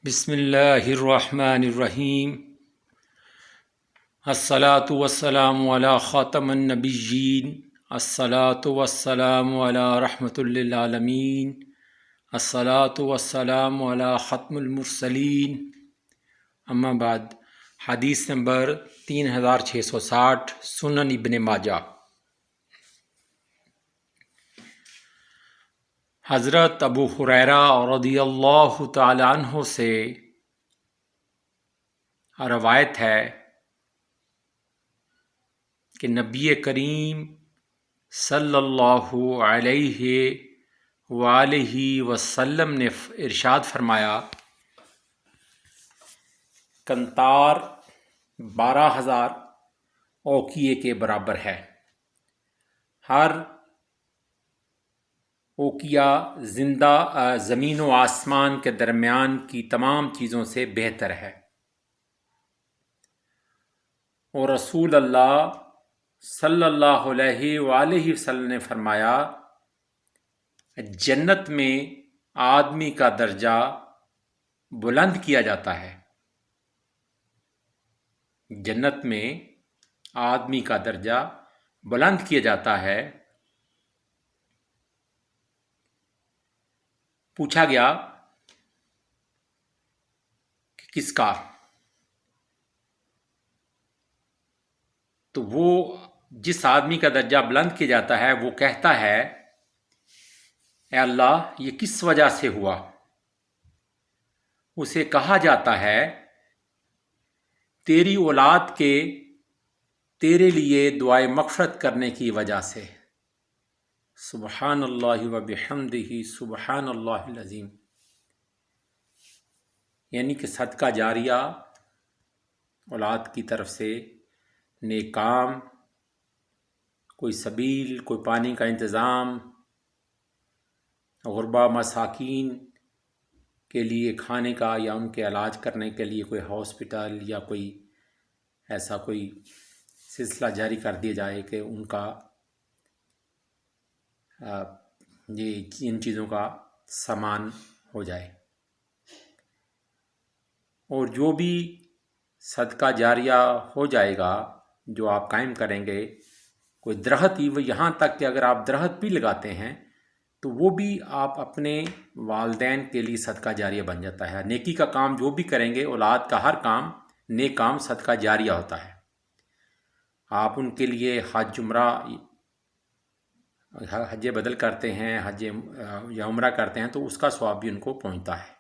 بسم اللہ الرحمن الرحیم الصلاۃ والسلام علی خاتم النبیین الصلاۃ والسلام علی رحمۃ للعالمین الصلاۃ والسلام علی ختم المرسلین اما بعد۔ حدیث نمبر 3660 سنن ابن ماجہ۔ حضرت ابو ہریرہ رضی اللہ تعالی عنہ سے روایت ہے کہ نبی کریم صلی اللہ علیہ وآلہ وسلم نے ارشاد فرمایا، کنتار 12,000 اوقیے کے برابر ہے۔ ہر اوقیہ زمین و آسمان کے درمیان کی تمام چیزوں سے بہتر ہے۔ اور رسول اللہ صلی اللہ علیہ وآلہ وسلم نے فرمایا، جنت میں آدمی کا درجہ بلند کیا جاتا ہے۔ جنت میں آدمی کا درجہ بلند کیا جاتا ہے۔ پوچھا گیا کہ کس کا؟ تو وہ جس آدمی کا درجہ بلند کیا جاتا ہے وہ کہتا ہے، اے اللہ یہ کس وجہ سے ہوا؟ اسے کہا جاتا ہے، تیری اولاد کے تیرے لیے دعائے مغفرت کرنے کی وجہ سے۔ سبحان اللہ و بحمدہ سبحان اللہ العظیم۔ یعنی کہ صدقہ جاریہ، اولاد کی طرف سے نیک کام، کوئی سبیل، کوئی پانی کا انتظام، غربا مساکین کے لیے کھانے کا یا ان کے علاج کرنے کے لیے کوئی ہاسپٹل یا کوئی ایسا کوئی سلسلہ جاری کر دیا جائے کہ ان کا ان چیزوں کا سامان ہو جائے۔ اور جو بھی صدقہ جاریہ ہو جائے گا جو آپ قائم کریں گے، کوئی درخت ہی، وہ یہاں تک کہ اگر آپ درخت بھی لگاتے ہیں تو وہ بھی آپ اپنے والدین کے لیے صدقہ جاریہ بن جاتا ہے۔ نیکی کا کام جو بھی کریں گے، اولاد کا ہر کام نیک کام صدقہ جاریہ ہوتا ہے۔ آپ ان کے لیے حج عمرہ، حج بدل کرتے ہیں، حج یا عمرہ کرتے ہیں تو اس کا ثواب بھی ان کو پہنچتا ہے۔